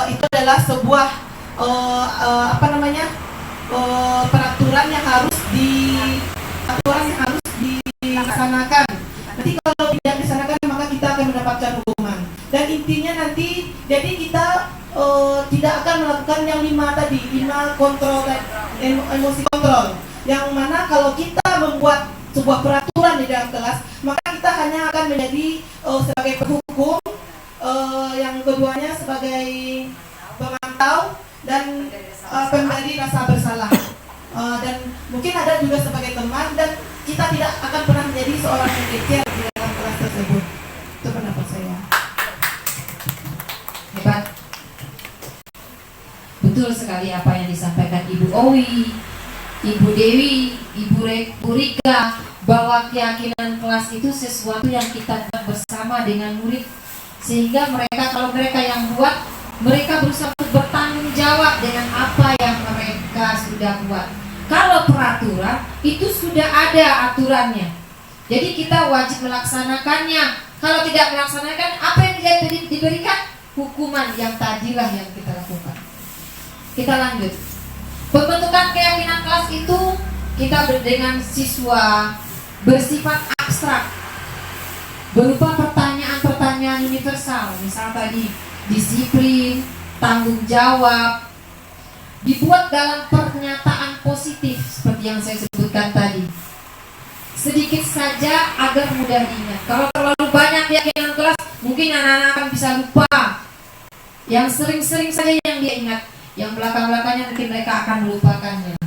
itu adalah sebuah peraturan yang harus dilaksanakan. Nanti kalau tidak dilaksanakan maka kita akan mendapatkan hukuman. Dan intinya nanti jadi kita tidak akan melakukan yang 5 tadi, 5 kontrol dan emosi kontrol. Yang mana kalau kita membuat sebuah peraturan di dalam kelas, maka kita hanya akan menjadi sebagai penghukum, yang keduanya sebagai pemantau dan pemberi rasa bersalah. Dan mungkin ada juga sebagai teman, dan kita tidak akan pernah menjadi seorang pendidik di dalam kelas tersebut. Itu pendapat saya. Hebat. Betul sekali apa yang disampaikan Ibu Owi, Ibu Dewi, Ibu Rika, bahwa keyakinan kelas itu sesuatu yang kita buat bersama dengan murid, sehingga kalau mereka yang buat, mereka berusaha untuk bertanggung jawab dengan apa yang mereka sudah buat. Kalau peraturan itu sudah ada aturannya, jadi kita wajib melaksanakannya. Kalau tidak melaksanakan, apa yang diberikan? Hukuman yang tadilah yang kita lakukan. Kita lanjut. Pembentukan keyakinan kelas itu kita dengan siswa bersifat abstrak, berupa pertanyaan-pertanyaan universal. Misal tadi disiplin, tanggung jawab, dibuat dalam pernyataan positif seperti yang saya sebutkan tadi. Sedikit saja agar mudah diingat. Kalau terlalu banyak keyakinan kelas, mungkin anak-anak akan bisa lupa. Yang sering-sering saja yang dia ingat, yang belakang-belakangnya mungkin mereka akan melupakannya.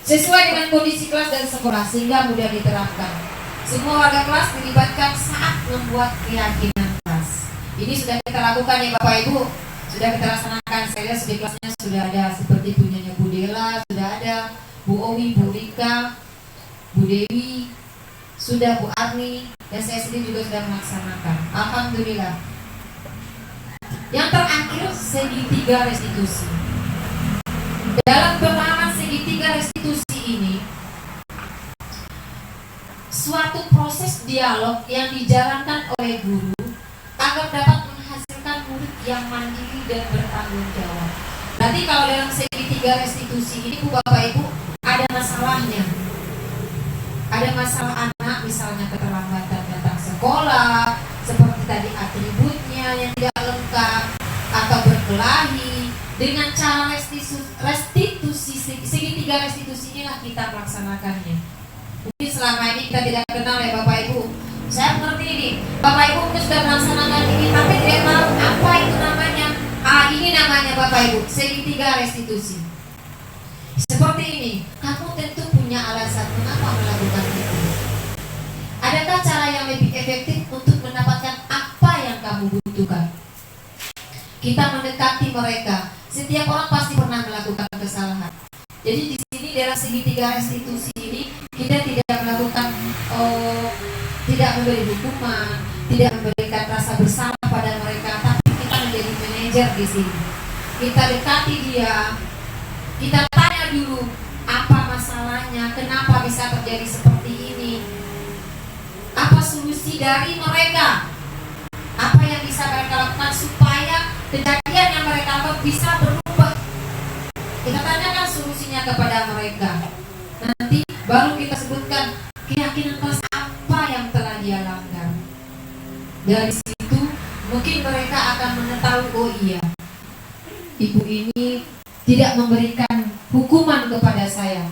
Sesuai dengan kondisi kelas dan sekolah sehingga mudah diterapkan. Semua warga kelas dilibatkan saat membuat keyakinan kelas. Ini sudah kita lakukan ya Bapak Ibu, sudah kita laksanakan. Saya lihat di kelasnya sudah ada seperti punyanya Bu Dela, sudah ada Bu Owi, Bu Rika, Bu Dewi, sudah Bu Arni, dan saya sendiri juga sudah melaksanakan. Alhamdulillah. Yang terakhir, segitiga restitusi. Dalam pemahaman segitiga restitusi ini, suatu proses dialog yang dijalankan oleh guru agar dapat menghasilkan murid yang mandiri dan bertanggung jawab. Nanti kalau dalam segitiga restitusi ini, Bapak Ibu, ada masalahnya. Ada masalah anak, misalnya keterlambatan datang sekolah, seperti tadi atributnya yang tidak lengkap, atau berkelahi. Dengan cara restitusi, segitiga restitusi inilah kita melaksanakannya. Mungkin selama ini kita tidak kenal ya Bapak Ibu. Saya mengerti ini, Bapak Ibu mungkin sudah melaksanakan ini, tapi tidak tahu apa itu namanya. Ini namanya Bapak Ibu, segitiga restitusi. Seperti ini, kamu tentu punya alasan mengapa melakukan itu. Adakah cara yang lebih efektif untuk mendapatkan apa yang kamu butuhkan? Kita mendekati mereka. Setiap orang pasti pernah melakukan kesalahan. Jadi di sini dalam segitiga restitusi ini kita tidak melakukan, tidak memberi hukuman, tidak memberikan rasa bersalah pada mereka, tapi kita menjadi manajer di sini. Kita dekati dia, kita tanya dulu apa masalahnya, kenapa bisa terjadi seperti ini, apa solusi dari mereka, apa yang bisa mereka lakukan supaya kejadian yang mereka lakukan bisa berubah. Kita tanyakan solusinya kepada mereka. Nanti baru kita sebutkan keyakinan kelas apa yang telah dia langgar. Dari situ mungkin mereka akan mengetahui, oh iya, ibu ini tidak memberikan hukuman kepada saya.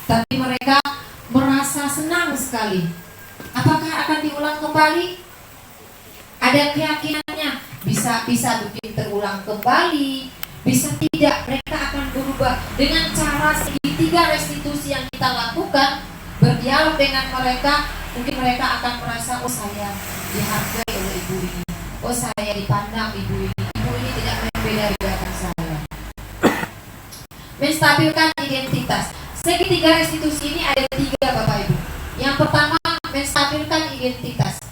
Tapi mereka merasa senang sekali. Apakah akan diulang kembali? Ada keyakinannya, bisa mungkin terulang kembali, bisa tidak. Mereka akan berubah dengan cara segitiga restitusi yang kita lakukan. Berdialog dengan mereka, mungkin mereka akan merasa, oh saya dihargai oleh ibu ini, oh saya dipandang ibu ini tidak membeda-bedakan saya. Menstabilkan identitas. Segitiga restitusi ini ada 3 Bapak Ibu. Yang pertama, menstabilkan identitas.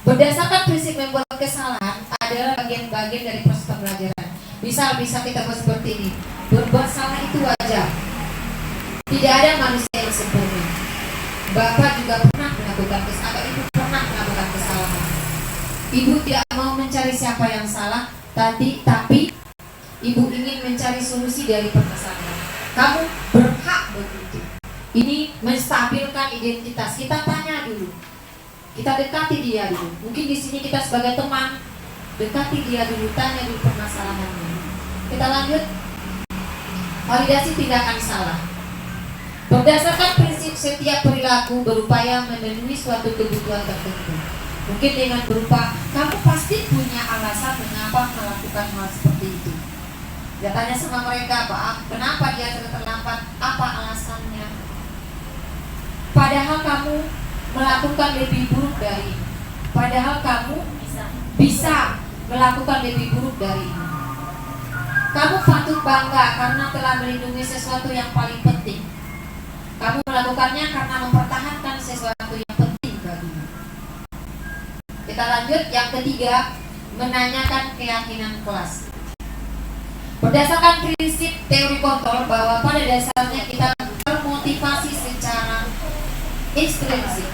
Berdasarkan prinsip membuat kesalahan adalah bagian-bagian dari proses pembelajaran. Bisa kita buat seperti ini. Berbuat salah itu wajar. Tidak ada manusia yang sempurna. Bapak juga pernah melakukan kesalahan, ibu pernah melakukan kesalahan. Ibu tidak mau mencari siapa yang salah, tapi ibu ingin mencari solusi dari permasalahan. Kamu berhak begitu. Ini menstabilkan identitas. Kita tanya dulu, kita dekati dia dulu. Mungkin di sini kita sebagai teman dekati dia dulu, tanya dulu permasalahannya. Kita lanjut. Validasi tindakan salah. Berdasarkan prinsip setiap perilaku berupaya memenuhi suatu kebutuhan tertentu. Mungkin dengan berupa, kamu pasti punya alasan mengapa melakukan hal seperti itu. Dia tanya sama mereka, Pak, kenapa dia terlambat? Apa alasannya? Padahal kamu melakukan lebih buruk dari ini. Padahal kamu bisa melakukan lebih buruk dari ini. Kamu patut bangga karena telah melindungi sesuatu yang paling penting. Kamu melakukannya karena mempertahankan sesuatu yang penting bagimu. Kita lanjut, yang ketiga, menanyakan keyakinan kelas. Berdasarkan prinsip teori kontrol bahwa pada dasarnya kita termotivasi secara intrinsik.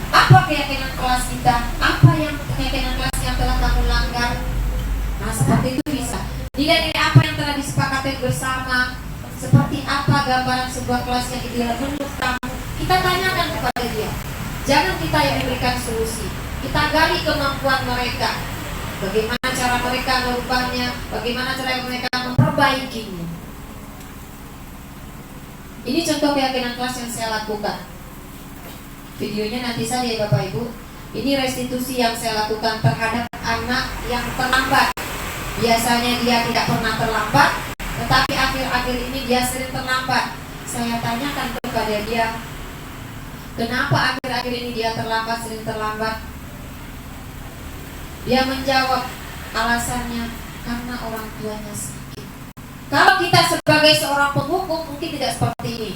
Apa keyakinan kelas kita? Apa yang keyakinan kelas yang telah kamu langgar? Nah, seperti itu bisa. Nilai dari apa yang telah disepakati bersama. Seperti apa gambaran sebuah kelas yang ideal menurut kamu? Kita tanyakan kepada dia. Jangan kita yang memberikan solusi. Kita gali kemampuan mereka. Bagaimana cara mereka merubahnya, bagaimana cara mereka memperbaikinya. Ini contoh keyakinan kelas yang saya lakukan. Videonya nanti saja ya Bapak Ibu. Ini restitusi yang saya lakukan terhadap anak yang terlambat. Biasanya dia tidak pernah terlambat, tetapi akhir-akhir ini dia sering terlambat. Saya tanyakan kepada dia, kenapa akhir-akhir ini dia terlambat, sering terlambat? Dia menjawab, alasannya karena orang tuanya sakit. Kalau kita sebagai seorang penghukum mungkin tidak seperti ini.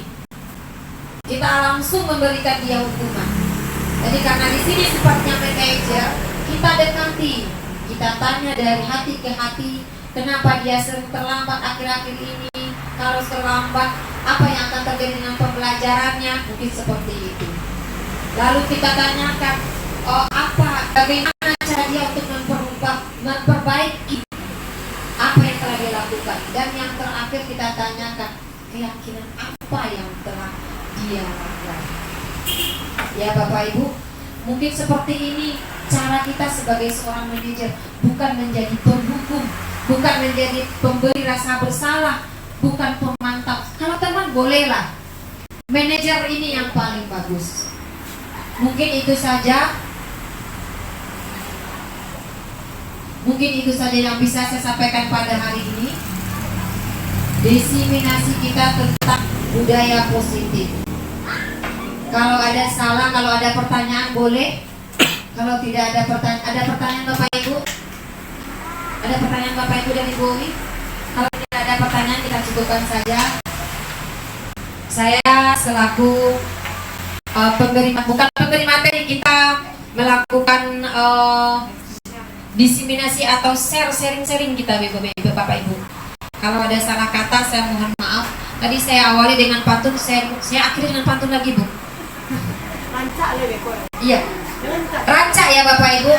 Kita langsung memberikan dia hukuman. Jadi karena di sini sifatnya manajer, kita dekati, kita tanya dari hati ke hati, kenapa dia sering terlambat akhir-akhir ini? Kalau terlambat, apa yang akan terjadi dengan pembelajarannya? Mungkin seperti itu. Lalu kita tanyakan, bagaimana cara dia untuk memperbaiki apa yang telah dia lakukan. Dan yang terakhir kita tanyakan, keyakinan apa yang telah dia lakukan. Ya Bapak Ibu, mungkin seperti ini cara kita sebagai seorang manajer, bukan menjadi penghukum, bukan menjadi pemberi rasa bersalah, bukan pemantau. Kalau teman bolehlah, manajer ini yang paling bagus. Mungkin itu saja. Mungkin itu saja yang bisa saya sampaikan pada hari ini. Diseminasi kita tentang budaya positif. Kalau ada salah, kalau ada pertanyaan boleh. Kalau tidak ada pertanyaan Bapak Ibu? Ada pertanyaan Bapak Ibu dan Ibu Umi? Kalau tidak ada pertanyaan kita cukupkan saja. Saya selaku bukan pemberi materi, kita melakukan diseminasi atau sharing kita Bapak Ibu. Kalau ada salah kata saya mohon maaf. Tadi saya awali dengan pantun, saya akhiri dengan pantun lagi Bu. Iya. Rancak ya Bapak Ibu.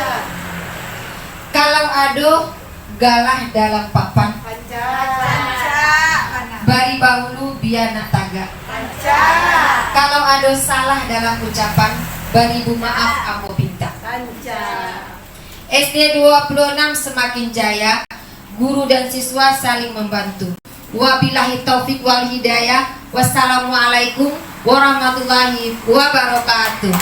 Kalau aduh galah dalam papan. Bari baulu biana taga. Kalau aduh salah dalam ucapan, bari bu maaf amo pinta. SD 26 semakin jaya, guru dan siswa saling membantu. Wabillahi taufik wal hidayah. Wassalamualaikum warahmatullahi wabarakatuh.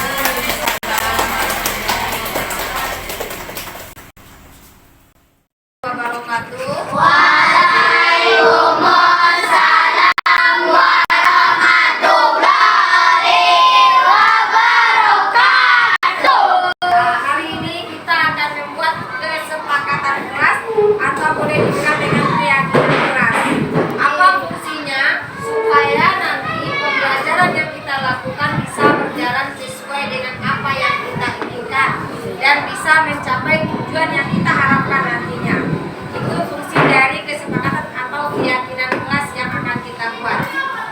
Hari ini kita akan membuat kesepakatan kelas atau boleh dibilang dengan keyakinan kelas. Apa fungsinya? Supaya nanti pembelajaran yang kita lakukan bisa berjalan sesuai dengan apa yang kita inginkan dan bisa mencapai tujuan yang kita harapkan nantinya. Itu fungsi dari kesepakatan atau keyakinan kelas yang akan kita buat.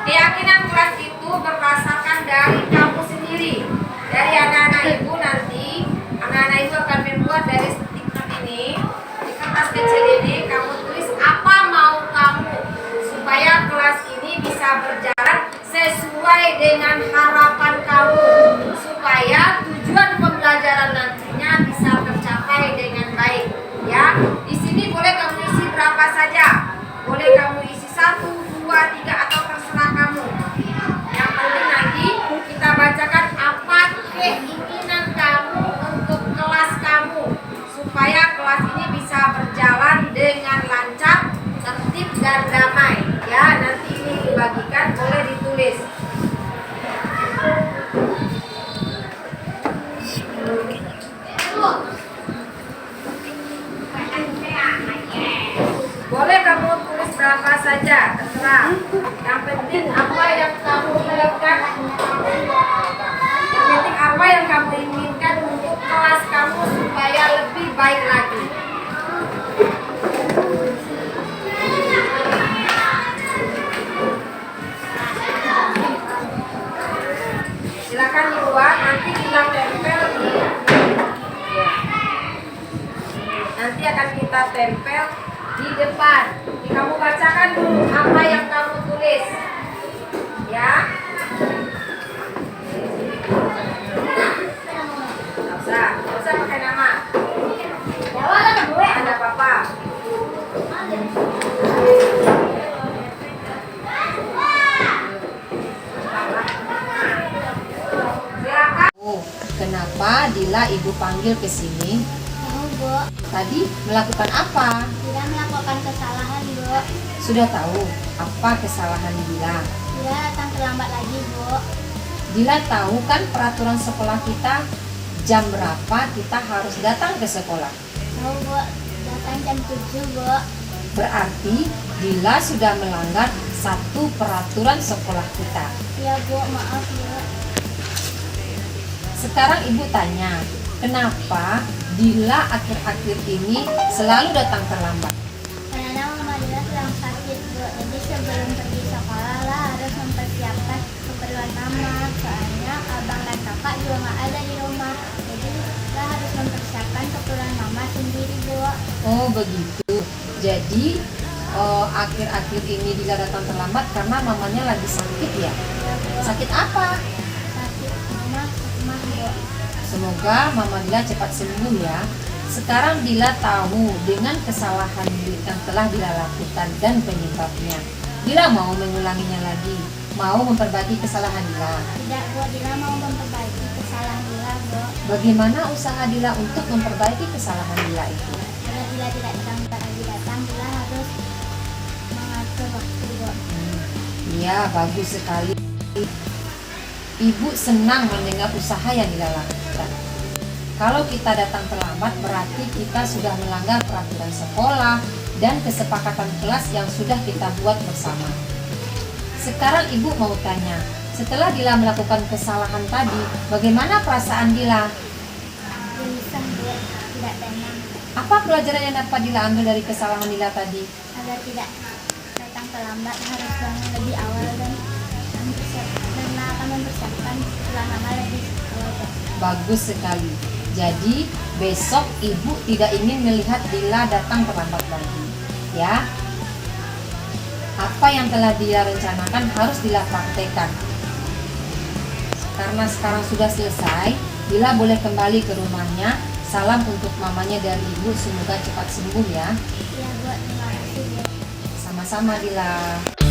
Keyakinan kelas itu berdasarkan dari kamu sendiri, dari anak-anak ibu. Nanti anak-anak ibu akan membuat dari stiker ini, di kertas kecil ini kamu tulis apa mau kamu supaya kelas ini bisa berjalan sesuai dengan harapan kamu, supaya tujuan pembelajaran nantinya bisa tercapai dengan baik. Ya, di sini boleh kamu isi berapa saja, boleh kamu isi 1, 2, 3 atau terserah kamu. Yang penting nanti kita bacakan apa keinginan kamu untuk kelas kamu, supaya kelas ini bisa berjalan dengan lancar, tertib dan damai. Ya, nanti ini dibagikan, boleh ditulis. Boleh kamu tulis berapa saja, terserah. Yang penting apa yang kamu inginkan. Yang penting apa yang kamu inginkan untuk kelas kamu supaya lebih baik lagi. Silakan dibuat, nanti kita tempel di. Nanti akan kita tempel di depan. Kamu bacakan dulu apa yang kamu tulis, ya. Nggak usah pakai nama. Ada apa-apa. Silakan. Oh, kenapa Dila ibu panggil ke sini? Tahu, Bu. Tadi melakukan apa? Dila melakukan kesalahan, Bu. Sudah tahu apa kesalahan Dila? Dila datang terlambat lagi, Bu. Dila tahu kan peraturan sekolah kita jam berapa kita harus datang ke sekolah. Tahu, Bu. Datang jam 7, Bu. Berarti Dila sudah melanggar satu peraturan sekolah kita. Iya, Bu. Maaf, Bu. Sekarang ibu tanya, kenapa Dila akhir-akhir ini selalu datang terlambat? Karena Mama Dila sedang sakit, Bu. Jadi sebelum pergi sekolah lah harus mempersiapkan keperluan Mama. Soalnya abang dan kakak juga nggak ada di rumah. Jadi kita harus mempersiapkan keperluan Mama sendiri, Bu. Oh begitu. Jadi akhir-akhir ini Dila datang terlambat karena mamanya lagi sakit ya? Iya, Bu. Sakit apa? Sakit Mama, mah, Bu. Semoga Mama Dila cepat sembuh ya. Sekarang Dila tahu dengan kesalahan yang telah Dila lakukan dan penyebabnya. Dila mau mengulanginya lagi, mau memperbaiki kesalahan Dila. Tidak, Bu. Dila mau memperbaiki kesalahan Dila, Bu. Bagaimana usaha Dila untuk memperbaiki kesalahan Dila itu? Kalau Dila tidak terlambat lagi datang, Dila harus mengatur waktu, Bu. Iya, bagus sekali. Ibu senang mendengar usaha yang Dila lakukan. Kalau kita datang terlambat berarti kita sudah melanggar peraturan sekolah dan kesepakatan kelas yang sudah kita buat bersama. Sekarang ibu mau tanya, setelah Dila melakukan kesalahan tadi, bagaimana perasaan Dila? Gelisah, Bu. Tidak tenang. Apa pelajaran yang dapat Dila ambil dari kesalahan Dila tadi? Agar tidak datang terlambat, harus bangun lebih awal dan akan mempersiapkan setelah Mama lebih awal, Bu. Bagus sekali. Jadi besok ibu tidak ingin melihat Dila datang terlambat lagi, ya. Apa yang telah Dila rencanakan harus Dila praktekkan. Karena sekarang sudah selesai, Dila boleh kembali ke rumahnya Salam untuk mamanya dari Ibu, semoga cepat sembuh ya. Iya Bu, terima kasih Bu. Sama-sama Dila.